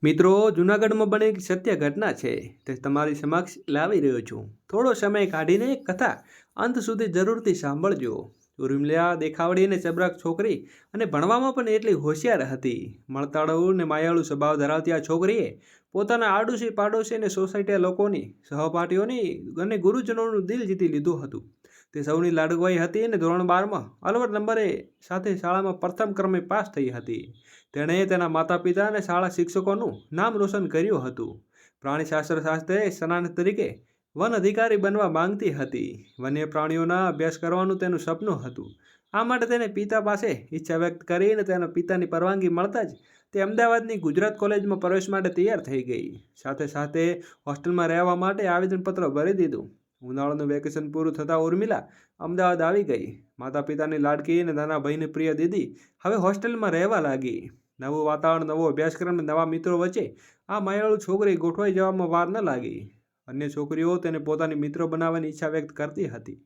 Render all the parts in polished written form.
મિત્રો, જૂનાગઢમાં બનેલી સત્ય ઘટના છે તે તમારી સમક્ષ લાવી રહ્યો છું. થોડો સમય કાઢીને એક કથા અંત સુધી જરૂરથી સાંભળજો. ઉર્મિલા દેખાવડી અને ચબરાક છોકરી અને ભણવામાં પણ એટલી હોશિયાર હતી. મળતાળુ ને માયાળુ સ્વભાવ ધરાવતી આ છોકરીએ પોતાના આડોશી પાડોશી અને સોસાયટીના લોકોની, સહપાઠીઓની અને ગુરુજનોનું દિલ જીતી લીધું હતું. તે સૌની લાડકવાઈ હતી અને ધોરણ 12માં અલવડ નંબરે સાથે શાળામાં પ્રથમ ક્રમે પાસ થઈ હતી. તેણે તેના માતા પિતા અને શાળા શિક્ષકોનું નામ રોશન કર્યું હતું. પ્રાણીશાસ્ત્ર શાસ્ત્રે સ્નાતક તરીકે વન અધિકારી બનવા માંગતી હતી. વન્ય પ્રાણીઓના અભ્યાસ કરવાનું તેનું સપનું હતું. આ માટે તેને પિતા પાસે ઈચ્છા વ્યક્ત કરીને તેના પિતાની પરવાનગી મળતા જ તે અમદાવાદની ગુજરાત કોલેજમાં પ્રવેશ માટે તૈયાર થઈ ગઈ. સાથે સાથે હોસ્ટેલમાં રહેવા માટે આવેદનપત્ર ભરી દીધું. ઉનાળાનું વેકેશન પૂરું થતાં ઉર્મિલા અમદાવાદ આવી ગઈ. માતા પિતાની લાડકી અને નાના ભાઈની પ્રિય દીદી હવે હોસ્ટેલમાં રહેવા લાગી. નવું વાતાવરણ, નવો અભ્યાસક્રમ અને નવા મિત્રો વચ્ચે આ માયાળુ છોકરી ગોઠવાઈ જવામાં વાર ન લાગી. અન્ય છોકરીઓ તેને પોતાની મિત્રો બનાવવાની ઈચ્છા વ્યક્ત કરતી હતી.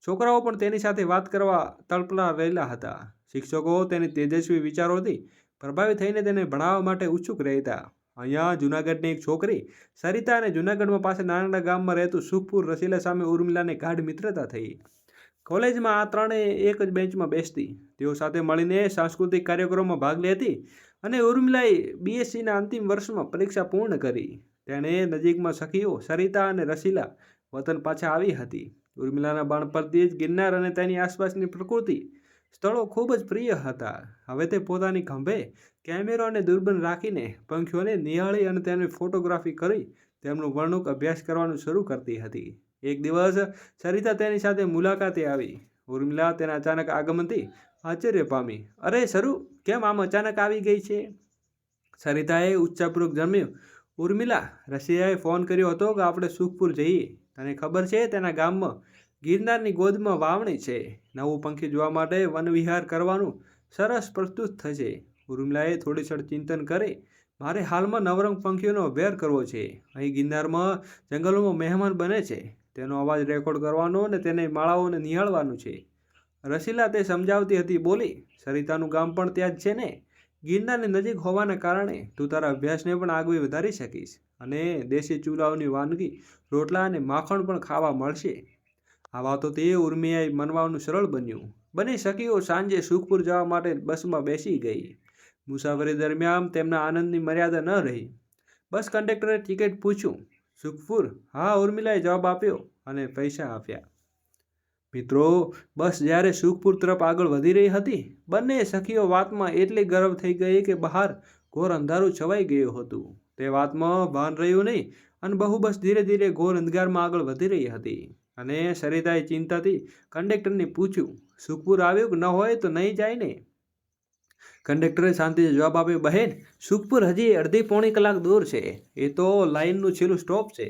છોકરાઓ પણ તેની સાથે વાત કરવા તળપલા રહેલા હતા. શિક્ષકો તેની તેજસ્વી વિચારોથી પ્રભાવિત થઈને તેને ભણાવવા માટે ઉત્સુક રહેતા. અહીંયા જૂનાગઢની એક છોકરી સરિતા અને જૂનાગઢમાં પાસે નાના ગામમાં રહેતું સુખપુર રસીલા સામે ઉર્મિલાને ગાઢ મિત્રતા થઈ. કોલેજમાં આ ત્રણેય એક જ બેન્ચમાં બેસતી. તેઓ સાથે મળીને સાંસ્કૃતિક કાર્યક્રમોમાં ભાગ લેતી અને ઉર્મિલાએ બીએસસીના અંતિમ વર્ષમાં પરીક્ષા પૂર્ણ કરી. તેણે નજીકમાં સખીઓ સરિતા અને રસીલા વતન પાછા આવી હતી. ઉર્મિલાના બાળપણથી જ ગિરનાર અને તેની આસપાસની પ્રકૃતિ સ્થળો ખૂબ જ પ્રિય હતા. હવે તે પોતાની ખંભે કેમેરો અને દૂરબીન રાખીને પંખીઓને નિહાળી અને તેની ફોટોગ્રાફી કરી તેમનું વર્ણુક અભ્યાસ કરવાનું શરૂ કરતી હતી. એક દિવસ સરિતા તેની સાથે મુલાકાતે આવી. ઉર્મિલા તેના અચાનક આગમનથી આશ્ચર્ય પામી. અરે સરુ, કેમ આમ અચાનક આવી ગઈ છે? સરિતાએ ઉત્સાહપૂર્વક જમ્યું. ઉર્મિલા, રશિયાએ ફોન કર્યો હતો કે આપણે સુખપુર જઈએ. તને ખબર છે તેના ગામમાં ગિરનારની ગોદમાં વાવણી છે. નવું પંખી જોવા માટે વનવિહાર કરવાનું સરસ પ્રસ્તુત થશે. ઉર્મિલાએ થોડી ક્ષણ ચિંતન કરી. મારે હાલમાં નવરંગ પંખીઓનો અભ્યાસ કરવો છે. અહીં ગિરનારમાં જંગલોમાં મહેમાન બને છે. તેનો અવાજ રેકોર્ડ કરવાનો અને તેને માળાઓને નિહાળવાનું છે. રસીલા તે સમજાવતી હતી બોલી, સરિતાનું ગામ પણ ત્યાં જ છે ને. ગિરનારની નજીક હોવાના કારણે તું તારા અભ્યાસને પણ આગળ વધારી શકીશ અને દેશી ચૂલાઓની વાનગી, રોટલા અને માખણ પણ ખાવા મળશે. આ વાતોથી ઉર્મિલાએ મનવાનું સરળ બન્યું. બંને સખીઓ સાંજે સુખપુર જવા માટે બસમાં બેસી ગઈ. મુસાફરી દરમિયાન તેમના આનંદની મર્યાદા ન રહી. બસ કંડક્ટરે ટિકિટ પૂછ્યું. સુખપુર? હા, ઉર્મિલાએ જવાબ આપ્યો અને પૈસા આપ્યા. મિત્રો, બસ જ્યારે સુખપુર તરફ આગળ વધી રહી હતી, બંને સખીઓ વાતમાં એટલી ગર્વ થઈ ગઈ કે બહાર ઘોર અંધારું છવાઈ ગયું હતું. તે વાતમાં ભાન રહ્યું નહીં અને બસ ધીરે ધીરે ઘોર અંધકારમાં આગળ વધી રહી હતી. અને સરિતાએ ચિંતાથી કંડક્ટરને પૂછ્યું, સુખપુર આવ્યું કે ન હોય તો નહીં જાય ને? કંડક્ટરે શાંતિથી જવાબ આપ્યો, બહેન, સુખપુર હજી અડધી પોણી કલાક દૂર છે. એ તો લાઇનનું છેલ્લું સ્ટોપ છે.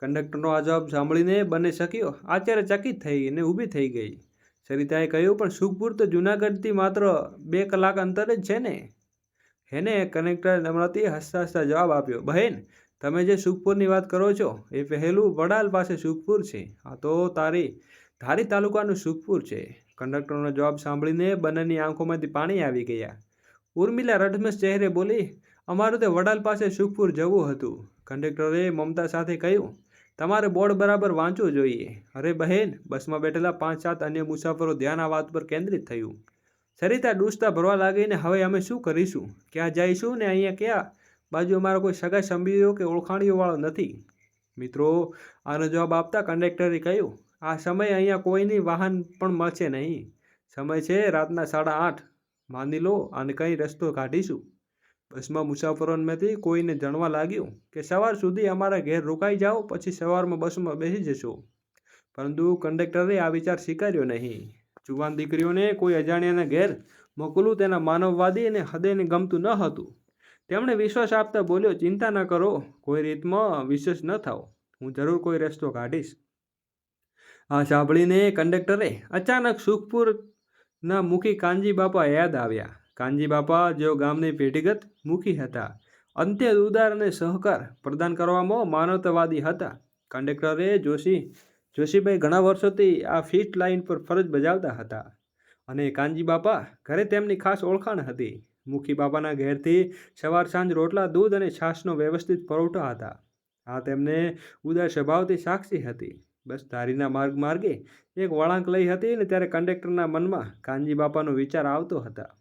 કંડક્ટરનો આ જવાબ સાંભળીને બંને સખીઓ આશ્ચર્યચકિત થઈ અને ઊભી થઈ ગઈ. સરિતાએ કહ્યું, પણ સુખપુર તો જૂનાગઢથી માત્ર 2 કલાક અંતરે જ છે ને? હેને? કંડક્ટરે નમ્રતાથી હસતા હસતા જવાબ આપ્યો, બહેન, તમે જે સુખપુરની વાત કરો છો એ પહેલું વડાલ પાસે સુખપુર છે. આ તો ધારી તાલુકાનું સુખપુર છે. કંડક્ટરનો જવાબ સાંભળીને બંનેની આંખોમાંથી પાણી આવી ગયા. ઉર્મિલા રડમસ ચહેરે બોલી, અમારું તે વડાલ પાસે સુખપુર જવું હતું. કંડક્ટરે મમતા સાથે કહ્યું, તમારે બોર્ડ બરાબર વાંચવું જોઈએ. અરે બહેન, બસમાં બેઠેલા 5-7 અન્ય મુસાફરો ધ્યાન આ વાત પર કેન્દ્રિત થયું. સરિતા ડૂસતા ભરવા લાગીને, હવે અમે શું કરીશું? ક્યાં જઈશું ને અહીંયા ક્યાં બાજુ અમારા કોઈ સગા સંબંધીઓ કે ઓળખાણીઓવાળો નથી. મિત્રો, આનો જવાબ આપતા કંડક્ટરે કહ્યું, આ સમયે અહીંયા કોઈની વાહન પણ મળશે નહીં. સમય છે રાતના 8:30. માની લો અને કંઈ રસ્તો કાઢીશું. બસમાં મુસાફરોમાંથી કોઈને જાણવા લાગ્યું કે સવાર સુધી અમારા ઘેર રોકાઈ જાઓ, પછી સવારમાં બસમાં બેસી જશો. પરંતુ કંડક્ટરે આ વિચાર સ્વીકાર્યો નહીં. જુવાન દીકરીઓને કોઈ અજાણ્યાના ઘેર મોકલવું તેના માનવવાદી અને હૃદયને ગમતું ન હતું. તેમણે વિશ્વાસ આપતા બોલ્યો, ચિંતા ન કરો, કોઈ રીતમાં વિશેષ ન થાઓ, હું જરૂર કોઈ રસ્તો કાઢીશ. આ સાંભળીને કંડક્ટરે અચાનક સુખપુરના મુખી કાનજી બાપા યાદ આવ્યા. કાનજી બાપા જેઓ ગામની પેઢીગત મુખી હતા, અંત્યત ઉદાર અને સહકાર પ્રદાન કરવામાં માનવતાવાદી હતા. કંડક્ટરે જોશીભાઈ ઘણા વર્ષોથી આ ફિક્સ લાઇન પર ફરજ બજાવતા હતા અને કાનજી બાપા ઘરે તેમની ખાસ ઓળખાણ હતી. મુખી બાપાના ઘેરથી સવાર સાંજ રોટલા, દૂધ અને છાશનો વ્યવસ્થિત પુરવઠો હતા. આ તેમને ઉદાર સ્વભાવથી સાક્ષી હતી. બસ ધારીના માર્ગે એક વળાંક લઈ હતી ને ત્યારે કંડક્ટરના મનમાં કાનજી બાપાનો વિચાર આવતો હતા.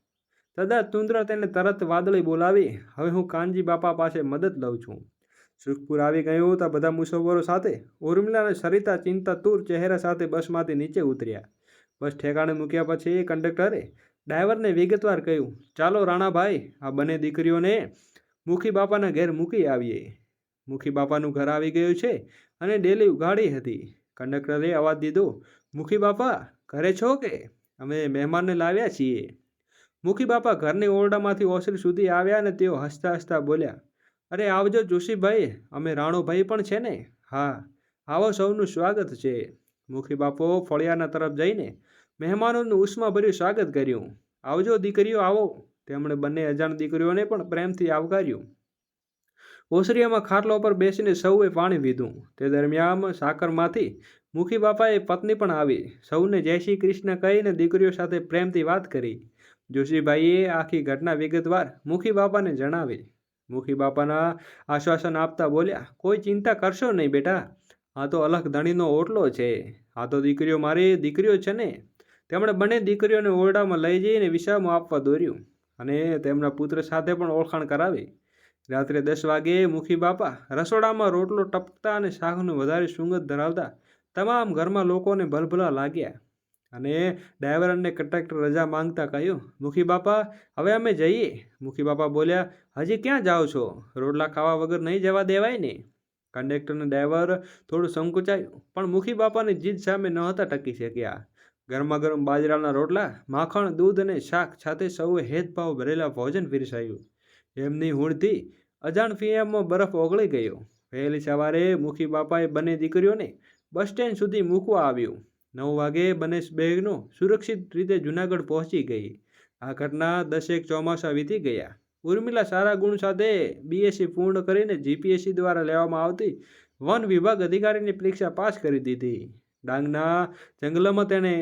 તદા તેને તરત વાદળી બોલાવી, હવે હું કાનજી બાપા પાસે મદદ લઉં છું. સુખપુર આવી ગયું તો બધા મુસાફરો સાથે ઉર્મિલા અને સરિતા ચિંતાતુર ચહેરા સાથે બસમાંથી નીચે ઉતર્યા. બસ ઠેકાણે મૂક્યા પછી કંડક્ટરે ડ્રાઈવરને વિગતવાર કહ્યું, ચાલો રાણાભાઈ, આ બંને દીકરીઓને મુખી બાપાના ઘેર મૂકી આવીએ. મુખી બાપાનું ઘર આવી ગયું છે અને ડેલી ઉગાડી હતી. કંડક્ટરે અવાજ દીધો, મુખી બાપા ઘરે છો કે? અમે મહેમાનને લાવ્યા છીએ. મુખી બાપા ઘરની ઓરડામાંથી ઓસરી સુધી આવ્યા અને તેઓ હસતા હસતા બોલ્યા, અરે આવજો જોશીભાઈ, અમે રાણોભાઈ પણ છે ને. હા, આવો, સૌનું સ્વાગત છે. મુખી બાપો ફળિયાના તરફ જઈને મહેમાનોનું ઉષ્માભર્યું સ્વાગત કર્યું. આવજો દીકરીઓ, આવો. તેમણે બંને અજાણ દીકરીઓને પણ પ્રેમથી આવકાર્યું. ઓસરિયામાં ખાટલા પર બેસીને સૌએ પાણી પીધું. તે દરમિયાન સાકરમાંથી મુખી બાપાએ પત્ની પણ આવી. સૌને જય શ્રી કૃષ્ણ કહીને દીકરીઓ સાથે પ્રેમથી વાત કરી. જોશીભાઈએ આખી ઘટના વિગતવાર મુખી બાપાને જણાવી. મુખી બાપાના આશ્વાસન આપતા બોલ્યા, કોઈ ચિંતા કરશો નહીં બેટા, આ તો અલખ ધણીનો ઓટલો છે. આ તો દીકરીઓ મારી દીકરીઓ છે ને. તેમણે બંને દીકરીઓને ઓરડામાં લઈ જઈને વિસામું આપવા દોર્યું અને તેમના પુત્ર સાથે પણ ઓળખાણ કરાવી. રાત્રે 10 વાગ્યે મુખી બાપા રસોડામાં રોટલો ટપકતા અને શાકનું વધારે સુગંધ ધરાવતા તમામ ઘરમાં લોકોને ભલભલા લાગ્યા. અને ડ્રાઈવર અને કંડક્ટર રજા માંગતા કહ્યું, મુખી બાપા હવે અમે જઈએ. મુખી બાપા બોલ્યા, હજી ક્યાં જાઓ છો? રોટલા ખાવા વગર નહીં જવા દેવાય ને. કંડક્ટર અને ડ્રાઈવર થોડું સંકોચાયું, પણ મુખી બાપાની જીદ સામે નહોતા ટકી શક્યા. ગરમા ગરમ બાજરાના રોટલા, માખણ, દૂધ અને શાક સાથે સૌએ હેદભાવ ભરેલા ભોજન પીરસાયું. એમની હૂણથી અજાણ ફિયામાં બરફ ઓગળી ગયો. વહેલી સવારે મુખી બાપાએ બંને દીકરીઓને બસ સ્ટેન્ડ સુધી મૂકવા આવ્યું. 9 વાગે બંને બહેનો સુરક્ષિત રીતે જૂનાગઢ પહોંચી ગઈ. આ ઘટના 10 ચોમાસા વીતી ગયા. ઉર્મિલા સારા ગુણ સાથે BSc પૂર્ણ કરીને GPSC દ્વારા લેવામાં આવતી વન વિભાગ અધિકારીની પરીક્ષા પાસ કરી દીધી. ડાંગના જંગલમાં તેને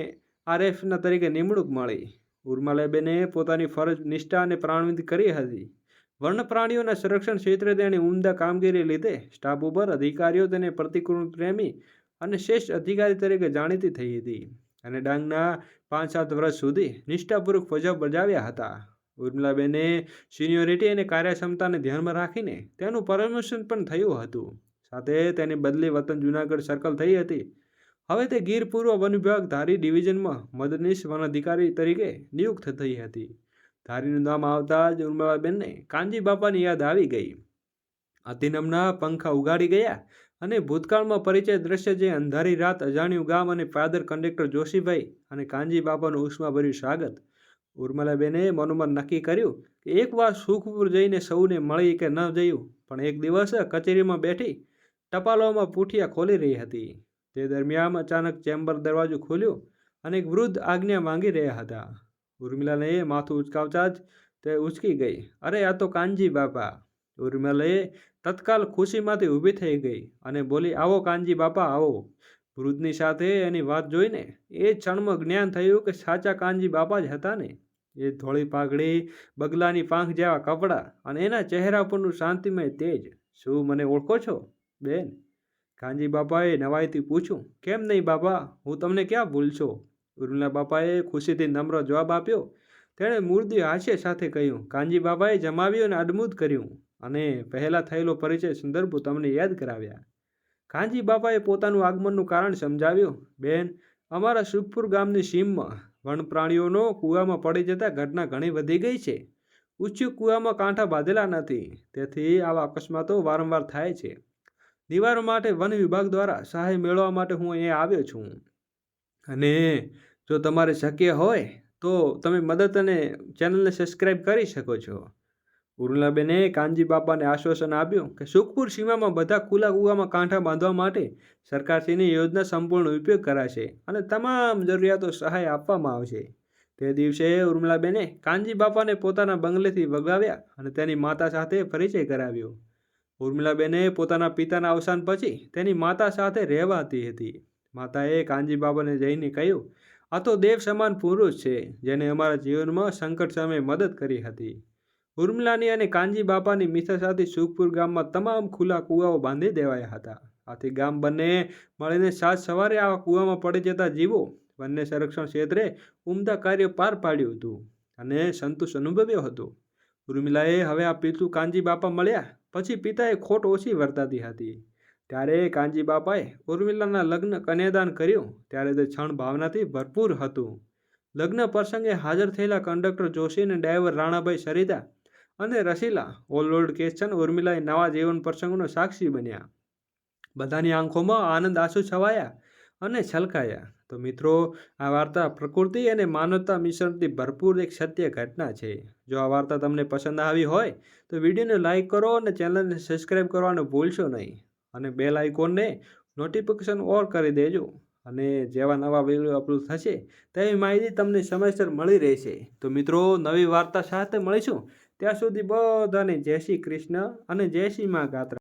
RFના તરીકે નિમણૂક મળી. ઉર્મિલાબેને પોતાની ફરજ નિષ્ઠા અને પ્રાણવંત કરી હતી. વન્ય પ્રાણીઓના સંરક્ષણ ક્ષેત્રે તેની ઉમદા કામગીરી લીધે સ્ટાફ ઉપર અધિકારીઓ તેને પ્રતિકૂળ પ્રેમી અને શ્રેષ્ઠ અધિકારી તરીકે જાણીતી થઈ હતી અને ડાંગના 5-7 વર્ષ સુધી નિષ્ઠાપૂર્વક ફરજ બજાવ્યા હતા. ઉર્મિલાબેને સિનિયોરિટી અને કાર્યક્ષમતાને ધ્યાનમાં રાખીને તેનું પ્રમોશન પણ થયું હતું. સાથે તેની બદલી વતન જૂનાગઢ સર્કલ થઈ હતી. હવે તે ગીર પૂર્વ વન વિભાગ ધારી ડિવિઝનમાં મદદનીશ વન અધિકારી તરીકે નિયુક્ત થઈ હતી. ધારીનું નામ આવતા જ ઉર્મિલાબેનને કાનજી બાપાની યાદ આવી ગઈ. અતિનમના પંખા ઉગાડી ગયા અને ભૂતકાળમાં પરિચય દ્રશ્ય જે અંધારી રાત, અજાણ્યું ગામ અને પાદર કંડક્ટર જોશીભાઈ અને કાનજી બાપાનું ઉષ્માભર્યું સ્વાગત. ઉર્મિલાબેને મનોમન નક્કી કર્યું કે એકવાર સુખપુર જઈને સૌને મળી કે ન જયું, પણ એક દિવસ કચેરીમાં બેઠી ટપાલોમાં પૂઠિયા ખોલી રહી હતી. તે દરમિયાન અચાનક ચેમ્બર દરવાજો ખોલ્યો અને એક વૃદ્ધ આજ્ઞા માંગી રહ્યા હતા. ઉર્મિલાને માથું ઉચકાવતા જ તે ઉચકી ગઈ. અરે આ તો કાનજી બાપા. ઉર્મિલાએ તત્કાલ ખુશીમાંથી ઊભી થઈ ગઈ અને બોલી, આવો કાનજી બાપા, આવો. વૃદ્ધની સાથે એની વાત જોઈને એ ક્ષણમાં જ્ઞાન થયું કે સાચા કાનજી બાપા જ હતા ને. એ ધોળી પાઘડી, બગલાની પાંખ જેવા કપડાં અને એના ચહેરા પરનું શાંતિમય તેજ. શું મને ઓળખો છો બેન? કાનજી બાપાએ નવાઈથી પૂછ્યું. કેમ નહીં બાપા, હું તમને ક્યાં ભૂલશો? ઉર્મિલા બાપાએ ખુશીથી નમ્ર જવાબ આપ્યો. તેણે મૂર્તિ હાસ્ય સાથે કહ્યું, કાનજી બાપાએ જમાવ્યું અને અદભુત કર્યું અને પહેલાં થયેલો પરિચય સંદર્ભો તમને યાદ કરાવ્યા. કાનજી બાપાએ પોતાનું આગમનનું કારણ સમજાવ્યું. બેન, અમારા સુખપુર ગામની સીમમાં વન પ્રાણીઓનો કૂવામાં પડી જતા ઘટના ઘણી વધી ગઈ છે. ઉચ્ચ કૂવામાં કાંઠા બાંધેલા નથી, તેથી આવા અકસ્માતો વારંવાર થાય છે. નિવારણ માટે વન વિભાગ દ્વારા સહાય મેળવવા માટે હું અહીંયા આવ્યો છું અને જો તમારે શક્ય હોય તો તમે મદદ અને ચેનલને સબસ્ક્રાઈબ કરી શકો છો. ઉર્મિલાબેને કાનજી બાપાને આશ્વાસન આપ્યું કે સુખપુર સીમામાં બધા ખુલ્લા કૂવામાં કાંઠા બાંધવા માટે સરકારશ્રીની યોજના સંપૂર્ણ ઉપયોગ કરાશે અને તમામ જરૂરિયાતો સહાય આપવામાં આવશે. તે દિવસે ઉર્મિલાબેને કાનજી બાપાને પોતાના બંગલેથી વગાવ્યા અને તેની માતા સાથે પરિચય કરાવ્યો. ઉર્મિલાબેને પોતાના પિતાના અવસાન પછી તેની માતા સાથે રહેવાતી હતી. માતાએ કાનજી બાપાને જઈને કહ્યું, આ તો દેવ સમાન પુરુષ છે જેને અમારા જીવનમાં સંકટ સમયે મદદ કરી હતી. ઉર્મિલાની અને કાનજી બાપાની મિત્રતાથી સુખપુર ગામમાં તમામ ખુલ્લા કૂવાઓ બાંધી દેવાયા હતા. આથી ગામ બંને મળીને સાત સવારે આ કૂવામાં પડી જતા જીવો બંને સંરક્ષણ ક્ષેત્રે ઉમદા કાર્ય પાર પાડ્યું હતું અને સંતોષ અનુભવ્યો હતો. ઉર્મિલાએ હવે આ પિતૃ કાનજી બાપા મળ્યા પછી પિતાએ ખોટ ઓછી વર્તાતી હતી. ત્યારે કાનજી બાપાએ ઉર્મિલાના લગ્ન કન્યાદાન કર્યું ત્યારે તે ક્ષણ ભાવનાથી ભરપૂર હતું. લગ્ન પ્રસંગે હાજર થયેલા કંડક્ટર જોશી અને ડ્રાઈવર રાણાભાઈ સરિતા અને રસીલા ઓલરોડ કેશન ઉર્મિલાએ નવા જીવન પ્રસંગનો સાક્ષી બન્યા. બધાની આંખોમાં આનંદ આંસુ છવાયા અને છલકાયા. તો મિત્રો, આ વાર્તા પ્રકૃતિ અને માનવતા મિશ્રણથી ભરપૂર એક સત્ય ઘટના છે. જો આ વાર્તા તમને પસંદ આવી હોય તો વિડીયોને લાઇક કરો અને ચેનલને સબસ્ક્રાઈબ કરવાનું ભૂલશો નહીં અને બેલ આઇકોનને નોટિફિકેશન ઓન કરી દેજો અને જેવા નવા વિડીયો અપલોડ થશે તેવી માહિતી તમને સમયસર મળી રહેશે. તો મિત્રો, નવી વાર્તા સાથે મળીશું. ત્યાં સુધી બધાને જય શ્રી કૃષ્ણ અને જય શ્રી મા ગાત્રા.